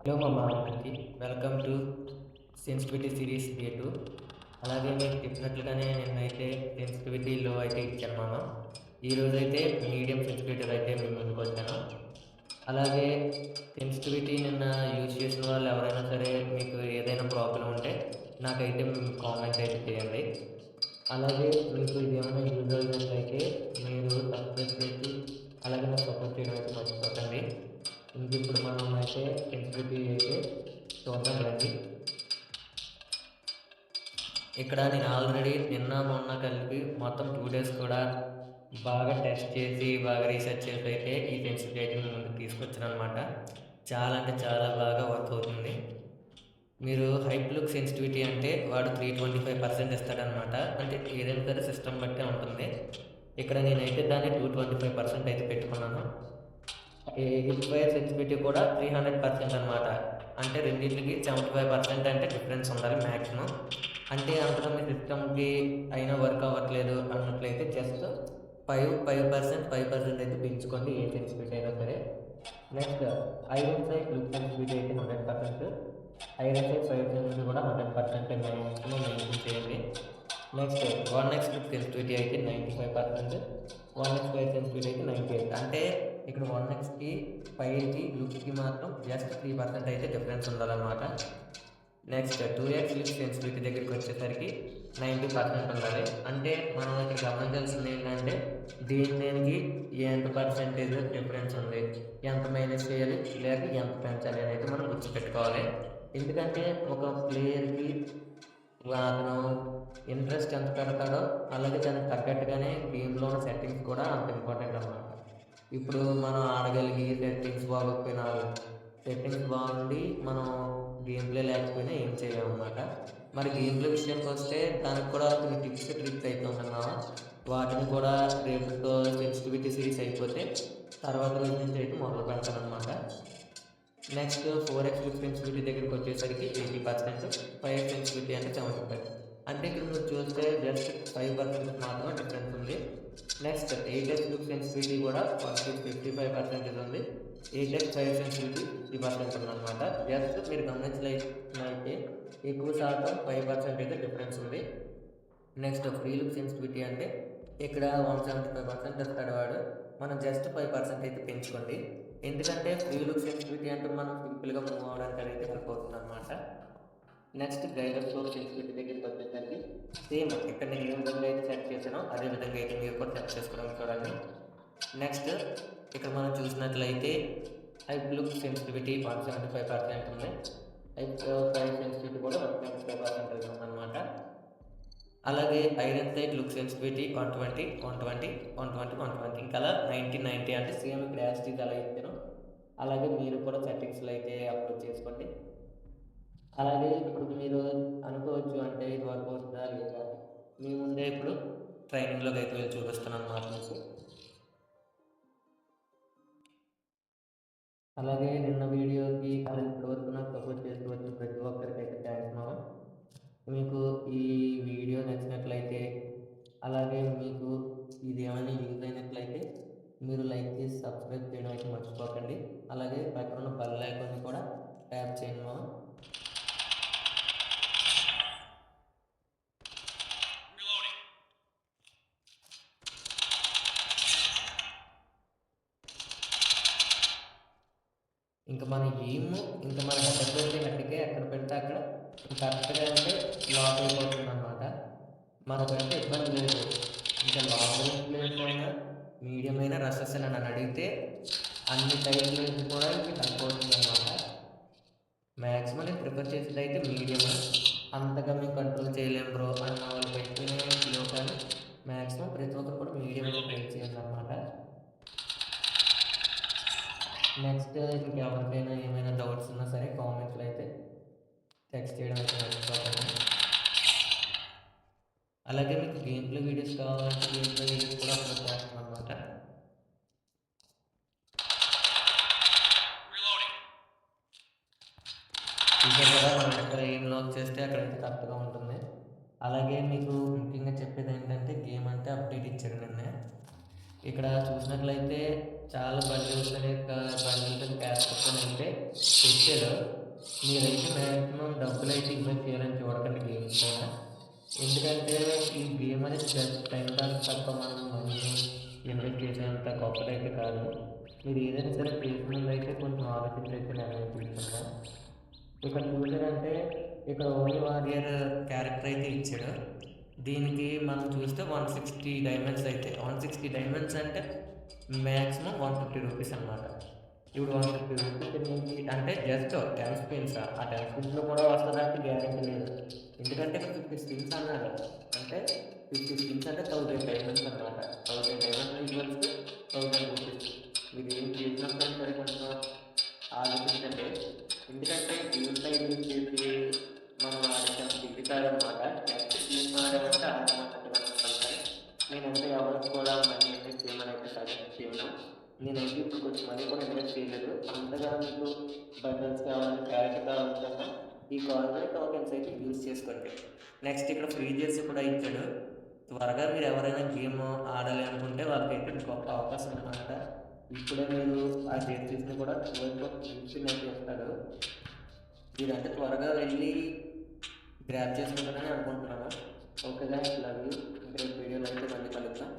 Hello మామ అందరికీ welcome to sensitivity series A2. అలాగే మీకు చెప్పినట్లుగానే నిన్నైతే సెన్సిటివిటీ లో అయితే ఇచ్చాను మామ. ఈరోజైతే మీడియం సెన్సిటివిటీలో అయితే మేము ముందుకు వచ్చాను. అలాగే సెన్సిటివిటీ నిన్న యూజ్ చేసిన వాళ్ళు ఎవరైనా సరే మీకు ఏదైనా ప్రాబ్లం ఉంటే నాకైతే కామెంట్ అయితే చేయండి. అలాగే మీకు ఇది ఏమైనా యూజ్ అయినట్లయితే మీరు సబ్స్క్రైబ్ చేసి అలాగే నాకు సపోర్ట్ చేయడం అయితే మర్చిపోకండి. ఇంక ఇప్పుడు మనం అయితే సెన్సిటివిటీ అయితే చూద్దాం రండి. ఇక్కడ నేను ఆల్రెడీ నిన్న మొన్న కలిపి మొత్తం 2 డేస్ కూడా బాగా టెస్ట్ చేసి బాగా రీసెర్చ్ చేసి అయితే ఈ సెన్సిటివిటీని ముందుకు తీసుకొచ్చాను అనమాట. చాలా అంటే చాలా బాగా వర్క్ అవుతుంది. మీరు హైప్ లుక్ సెన్సిటివిటీ అంటే వాడు 325% ఇస్తాడనమాట. అంటే ఏదైనా సరే సిస్టమ్ బట్టే ఉంటుంది. ఇక్కడ నేనైతే దాన్ని 225% అయితే పెట్టుకున్నాను. ఈ హిప్ వైర్ సెన్సిటివిటీ కూడా 300% అనమాట. అంటే రెండింటికి 75% అంటే డిఫరెన్స్ ఉండాలి మ్యాక్సిమం. అంటే అంతగా మీ సిస్టమ్‌కి అయినా వర్క్ అవ్వట్లేదు అన్నట్లయితే జస్ట్ 5% అయితే పెంచుకోండి ఏ సెన్సిటివిటీ అయినా సరే. Next iron side look sensitivity అయితే 100%. ఐరన్ సైడ్ ఫైర్ సెన్సిటివిటీ కూడా 100% మ్యాక్సిమం మెయింటైన్ చేయండి. నెక్స్ట్ 1x లుక్ సెన్సిటివిటీ అయితే 95%. 1x ఫైర్ సెన్సిటివిటీ అయితే 98. అంటే ఇక్కడ 1xకి ఫైర్‌కి లుక్‌కి మాత్రం జస్ట్ 3% అయితే డిఫరెన్స్ ఉండాలన్నమాట. నెక్స్ట్ 2x లుక్ సెన్సిటివిటీ దగ్గరికి వచ్చేసరికి 90% ఉండాలి. అంటే మనం ఇక్కడ గమనించాల్సింది ఏంటంటే దేనికి ఎంత పర్సెంటేజ్ డిఫరెన్స్ ఉంది, ఎంత మైనస్ చేయాలి లేక ఎంత పెంచాలి అని అయితే మనం గుర్తుపెట్టుకోవాలి. ఎందుకంటే ఒక ప్లేయర్‌కి అతను ఇంట్రెస్ట్ ఎంత పెడతాడో అలాగే దానికి తగ్గట్టుగానే గేమ్‌లో ఉన్న సెట్టింగ్స్ కూడా అంత ఇంపార్టెంట్ అన్నమాట. ఇప్పుడు మనం ఆడగలిగి సెట్టింగ్స్ బాగోకపోయినా సెట్టింగ్స్ బాగుండి మనం గేమ్ ప్లే లేకపోయినా ఏం చేయలేమన్నమాట. మరి గేమ్ ప్లే విషయానికి వస్తే దానికి కూడా కొన్ని టిప్స్ ట్రిక్స్ అయితే ఉంటున్నావా, వాటిని కూడా రేపుతో సెన్సిటివిటీ సిరీస్ అయిపోతే తర్వాత రోజు నుంచి అయితే మొదలు పెడతానమాట. నెక్స్ట్ 4x లుక్ సెన్సిటివిటీ దగ్గరికి వచ్చేసరికి 80%, 5x సెన్సిటివిటీ అంటే 75. అంటే ఇక్కడ మీరు చూస్తే జస్ట్ 5% మాత్రమే డిఫరెన్స్ ఉంది. నెక్స్ట్ 8x లుక్ సెన్సిటివిటీ కూడా 55% ఉంది. 8x ఫైర్ సెన్సిటివిటీ 50% ఉందన్నమాట. జస్ట్ మీరు గమనించినట్లయితే ఎక్కువ శాతం 5% అయితే డిఫరెన్స్ ఉంది. నెక్స్ట్ ఫ్రీ లుక్ సెన్సిటివిటీ అంటే ఇక్కడ 175% ఇస్తాడు వాడు. మనం జస్ట్ 5% అయితే పెంచుకోండి. ఎందుకంటే ఫ్రీ లుక్ సెన్సిటివిటీ అంటే మనం సింపుల్గా మూవ్ అవ్వడానికి అయితే హెల్ప్ అవుతుంది అనమాట. నెక్స్ట్ గైరస్ ఫ్లో సెన్సిటివిటీ దగ్గరికి వచ్చేసరికి సేమ్ ఇక్కడ నేను ఏ విధంగా అయితే సెట్ చేశానో అదే విధంగా అయితే మీరు కూడా సెట్ చేసుకోవడానికి చూడండి. నెక్స్ట్ ఇక్కడ మనం చూసినట్లయితే హైప్ లుక్ సెన్సిటివిటీ 175% ఉంది. హైప్ ఫైర్ సెన్సిటివిటీ కూడా 175% ఉందన్నమాట. అలాగే ఐరన్ సైడ్ లుక్ సెన్సిటివిటీ 120, 120, 120, 120 ఇంకా అలా 90, 90 అంటే సేమ్ ఇక్కడ యాస్టీస్ అలా ఇచ్చాను. అలాగే మీరు కూడా సెట్టింగ్స్లో అయితే అప్లోడ్ చేసుకోండి. అలాగే ఇప్పుడు మీరు అనుకోవచ్చు అంటే ఇది వర్క్ అవుతుందా లేదా అని. మీ ముందే ఇప్పుడు ట్రైనింగ్లోకి అయితే వెళ్ళి చూపిస్తున్నాను అన్నమాట మీకు. అలాగే నిన్న వీడియోకి అలా ఇప్పటివరకు నాకు సపోర్ట్ చేస్తూ వచ్చిన ప్రతి ఒక్కరికి అయితే థ్యాంక్స్ మామ. మీకు ఈ వీడియో నచ్చినట్లయితే అలాగే మీకు ఇది ఏమైనా యూజ్ అయినట్లయితే మీరు లైక్ చేసి సబ్స్క్రైబ్ చేయడం అయితే మర్చిపోకండి. అలాగే పక్కన ఉన్న బెల్ ఐకాన్ని కూడా ట్యాప్ చేయండి మామ. ఇంకా మన ఎయిమ్ ఇంకా మన హెడ్ పెడితే హెడ్కే ఎక్కడ పెడితే అక్కడ కరెక్ట్గా అంటే లాక్ అయిపోతుంది అనమాట. మనకంటే ఇబ్బంది లేదు. ఇంకా లాంగ్ రేంజ్ ప్లేయర్స్ అయినా మీడియం అయినా రషెస్ అయినా నన్ను అడిగితే అన్ని టైప్ నుంచి కూడా ఇది హెల్ప్ అవుతుంది అనమాట. మ్యాక్సిమం నేను ప్రిఫర్ చేసేది అయితే మీడియం. అంతగా మేము కంట్రోల్ చేయలేము బ్రో అన్న వాళ్ళు పెట్టుకునే లో కానీ మ్యాక్సిమం ప్రతి ఒక్కరు కూడా మీడియం అయితే ట్రై చేయండి అనమాట. నెక్స్ట్ ఇంకెవరికైనా ఏమైనా డౌట్స్ ఉన్నా సరే కామెంట్లో అయితే టెక్స్ట్ చేయడం అయితే మర్చిపోకండి. అలాగే మీకు గేమ్ ప్లే వీడియోస్ కావాలంటే గేమ్ ప్లే వీడియోస్ కూడా అప్లోడ్ చేస్తాం అనమాట. ఇదే కదా మనం ఎక్కడ ఏం లాక్ చేస్తే అక్కడైతే కరెక్ట్గా ఉంటుంది. అలాగే మీకు ముఖ్యంగా చెప్పేది ఏంటంటే గేమ్ అంటే అప్డేట్ ఇచ్చాడు నిన్నే. ఇక్కడ చూసినట్లయితే చాలా బండిల్స్ అనే బండిల్స్ అండ్ క్యారెక్టర్స్ అని అయితే తెచ్చాడు. మీరైతే మ్యాక్సిమం డబ్బులు అయితే ఇన్వెస్ట్ చేయాలని చూడకండి గేమ్స్ పైన. ఎందుకంటే ఈ గేమ్ అనేది జస్ట్ టైం పాస్ తప్ప మనం మనీ ఇన్వెస్ట్ చేసేంత గొప్పదైతే కాదు. మీరు ఏదైనా సరే చేసే ముందు అయితే కొంచెం ఆలోచించి అయితే నిర్ణయం తీసుకుంటాం. ఇక్కడ చూసారంటే ఇక్కడ ఓన్లీ వారియర్ క్యారెక్టర్ అయితే ఇచ్చాడు. దీనికి మనం చూస్తే 160 డైమండ్స్ అయితే 160 డైమండ్స్ అంటే మ్యాక్సిమం 150 రూపీస్ అనమాట. ఇప్పుడు 150 రూపీస్ నుంచి అంటే జస్ట్ 10 స్పిన్స్, ఆ 10 స్పిన్స్లో కూడా వస్తుందంటే గ్యారెంటీ లేదు. ఎందుకంటే 50 స్పిన్స్ అన్నారు, అంటే 50 స్పిన్స్ అంటే 1000 డైమండ్స్ అనమాట. 1000 డైమండ్స్ ఈక్వల్స్ 1000 రూపీస్. మీరు ఏం చేసినప్పుడు సరే కొంచెం ఆలోచించండి. ఎందుకంటే గేమ్స్ అయితే చేసి మనం ఆడటం ఇది కాదనమాట. జస్ట్ గేమ్ ఆడమంటే ఆడమంటే నేనైతే ఎవరికి కూడా మనీ ఇన్వెస్ట్ చేయమని అయితే సజెస్ట్ చేయను. నేనైతే ఇప్పుడు కొంచెం మనీ కూడా ఇన్వెస్ట్ చేయలేదు. అంతగా మీకు బండల్స్ కావాలి, క్యారెట్ కావాలన్నా ఈ కార్పొరేట్ టోకెన్స్ అయితే యూజ్ చేసుకోండి. నెక్స్ట్ ఇక్కడ ఫ్రీ జెర్సీ కూడా ఇచ్చాడు. త్వరగా మీరు ఎవరైనా గేమ్ ఆడాలి అనుకుంటే వాళ్ళకైతే గొప్ప అవకాశం అనమాట. ఇప్పుడే మీరు ఆ జెర్సీస్ని కూడా 12 చేస్తాడు. మీరంటే త్వరగా వెళ్ళి గ్రాప్ చేసుకుంటారని అనుకుంటున్నాను. Okay guys, love you. ఇంకొక వీడియోలో అయితే మళ్ళీ కలుద్దాం.